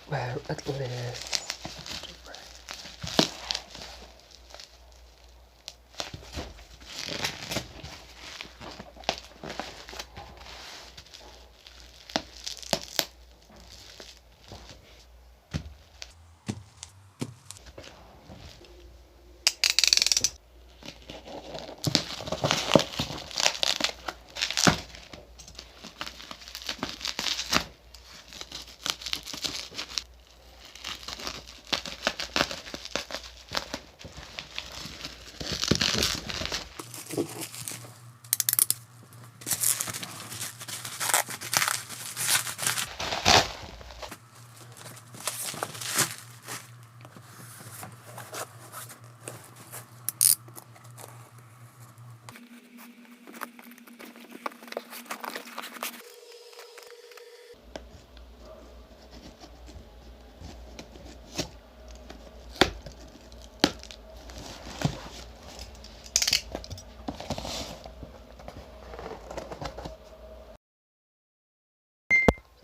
Well, at least.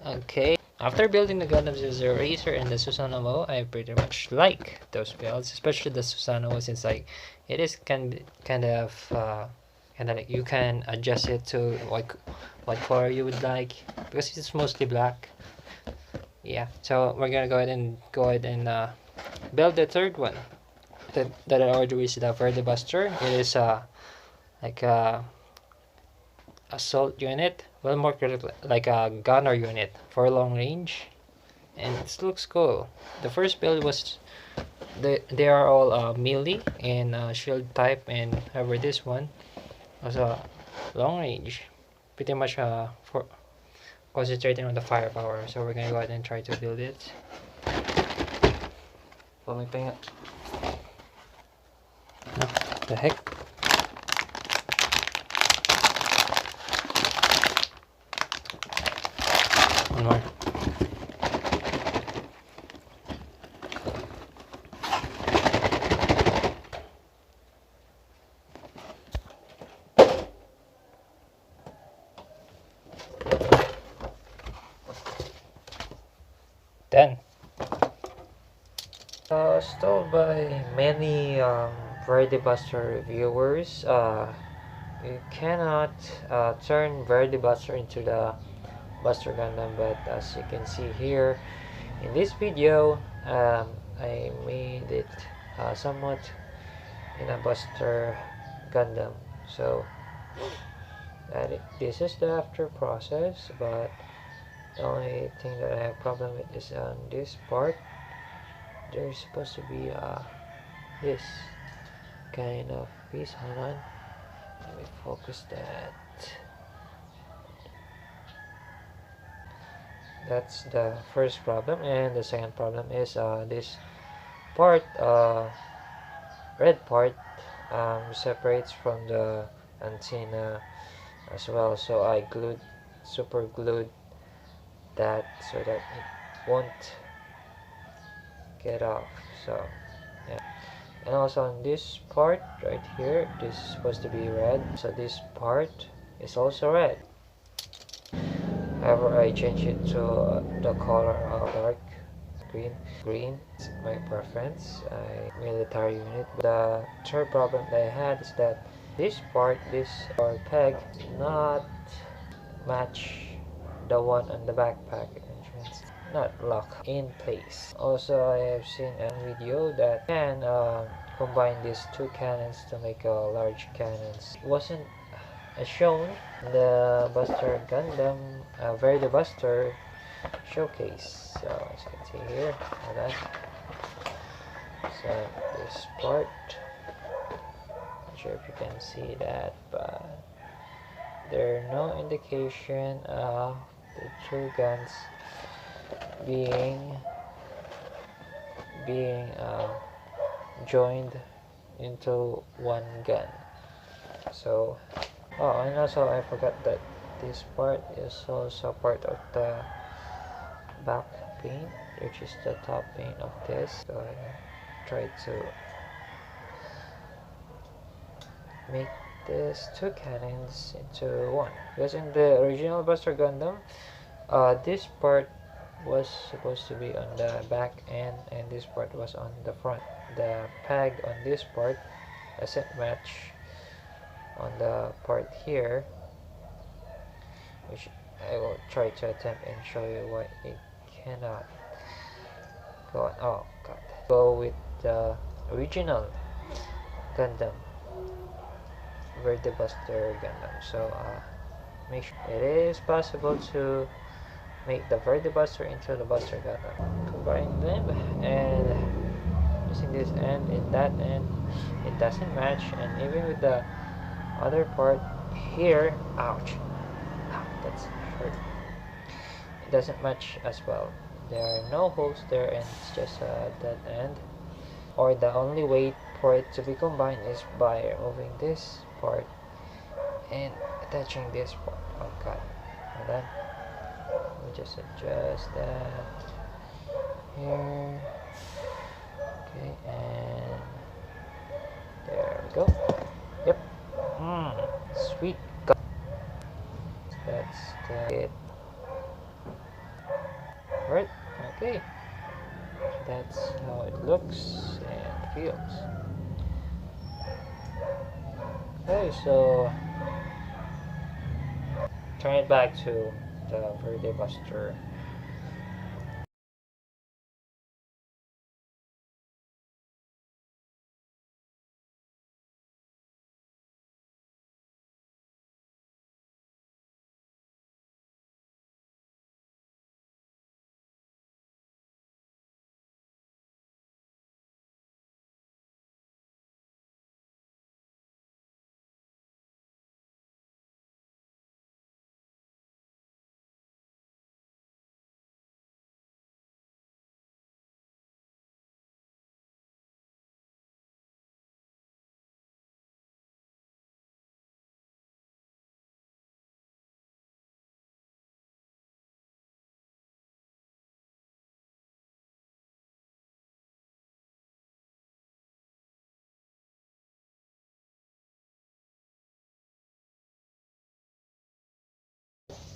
Okay, after building the Gundams as a Racer and the Susanoo, I pretty much like those builds, especially the Susanoo, since like it is kind of like you can adjust it to like what color you would like because it's mostly black. Yeah, so we're gonna go ahead and build the third one. That I ordered is the VERDE BUSTER. It is like a assault unit, well more correctly like a gunner unit for long range, and it looks cool. The first build was they are all melee and shield type, and however this one was a long range, pretty much for concentrating on the firepower. So we're gonna go ahead and try to build it. Pumipinga. No, the heck. One more. Done. Stalled by many VERDE Buster reviewers, you cannot turn VERDE Buster into the Buster Gundam, but as you can see here in this video, I made it somewhat in a Buster Gundam. So this is the after process, but the only thing that I have problem with is on this part. There's supposed to be this kind of piece. Hold on, let me focus that. That's the first problem, and the second problem is this part, red part, separates from the antenna as well. So I super glued that so that it won't get off. So yeah, and also on this part right here, this is supposed to be red, so this part is also red. However, I changed it to the color of dark green is my preference. Military unit. The third problem that I had is that this or peg did not match the one on the backpack entrance, not lock in place. Also, I have seen a video that can combine these two cannons to make a large cannons. It wasn't shown in the Buster Gundam VERDE Buster showcase. So as you can see here, hold on. So this part, not sure if you can see that, but there are no indication of the two guns being joined into one gun. So and also I forgot that this part is also part of the back paint, which is the top paint of this. So I try to make these two cannons into one, because in the original Buster Gundam, this part was supposed to be on the back end and this part was on the front. The peg on this part doesn't match on the part here, which I will try to attempt and show you why it cannot go on. Oh god. Go with the original Gundam, VERDE BUSTER Gundam. So make sure it is possible to make the VERDE BUSTER into the Buster Gundam. Combine them and using this end and that end, it doesn't match, and even with the other part here, ouch, that's hurt. It doesn't match as well. There are no holes there, and it's just a dead end. Or the only way for it to be combined is by removing this part and attaching this part. Oh god, hold on. Let me just adjust that here. Okay, and there we go. Yep. Sweet. That's it. Right. Okay. That's how it looks and feels. Okay, so turn it back to the VERDE BUSTER.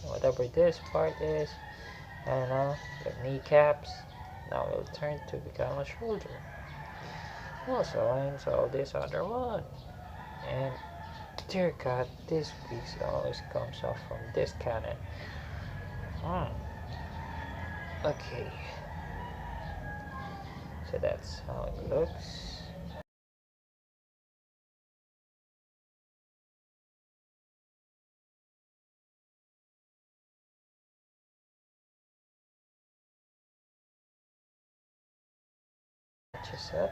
Whatever this part is, and now the kneecaps. Now will turn to become a shoulder. Also lines all this other one. And dear god, this piece always comes off from this cannon. Okay. So that's how it looks. Matches up.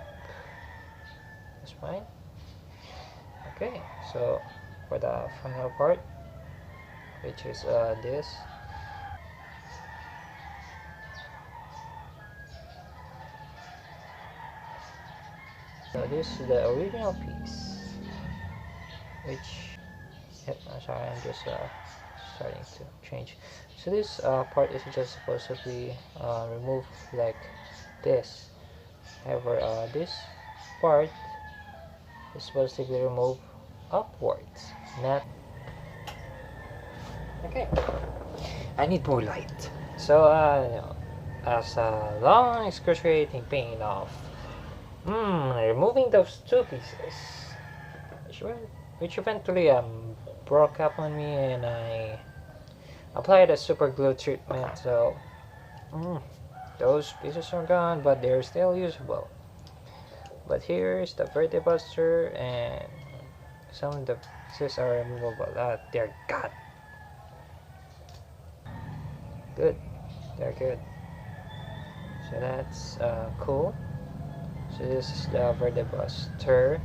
That's fine. Okay, so for the final part, which is this. So this is the original piece, which, yep, I'm sorry, I'm just starting to change. So this part is just supposed to be removed like this. However, this part is supposed to be removed upwards, not. Okay, I need more light. So, as a long excruciating pain of removing those two pieces, which eventually broke up on me, and I applied a super glue treatment. So, those pieces are gone, but they're still usable. But here's the VERDE BUSTER, and some of the pieces are removable. They're gone. Good. They're good. So that's cool. So this is the VERDE BUSTER.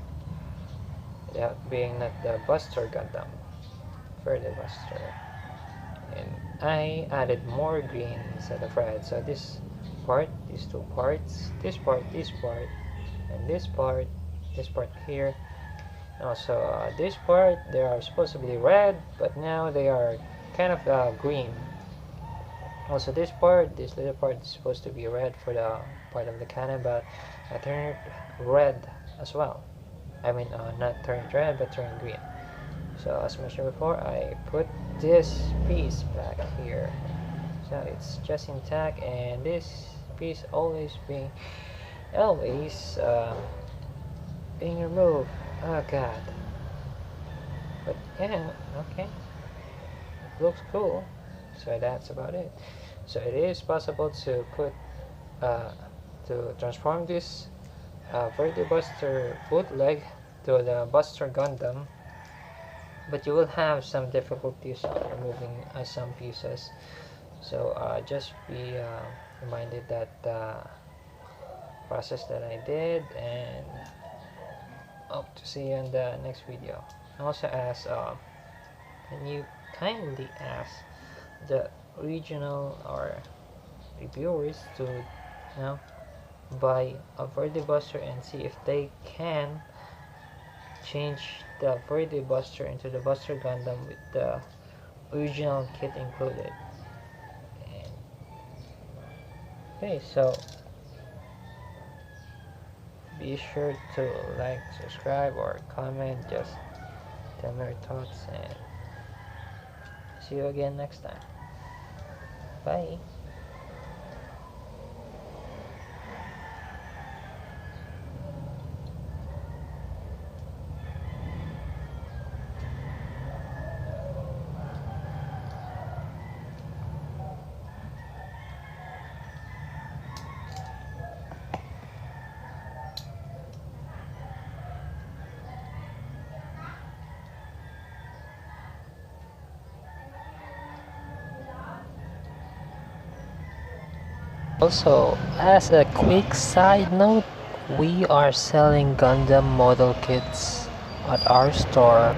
That being not the Buster Gundam. VERDE BUSTER. And I added more green instead of red. So this part, these two parts, this part, and this part here. Also, this part, they are supposed to be red, but now they are kind of green. Also, this little part is supposed to be red for the part of the cannon, but I turned it red as well. I mean, not turned red, but turned green. So, as mentioned before, I put this piece back here. So it's just intact, and this piece always being removed. Oh god. But yeah, okay, looks cool. So that's about it. So it is possible to put uh, to transform this VERDE BUSTER bootleg to the Buster Gundam, but you will have some difficulties of removing some pieces. So just be reminded that process that I did, and hope to see you in the next video. I also ask, can you kindly ask the original or reviewers to, buy a VERDE Buster and see if they can change the VERDE Buster into the Buster Gundam with the original kit included. And, okay, so be sure to like, subscribe, or comment. Just tell me your thoughts, and see you again next time. Bye. Also, as a quick side note, we are selling Gundam model kits at our store.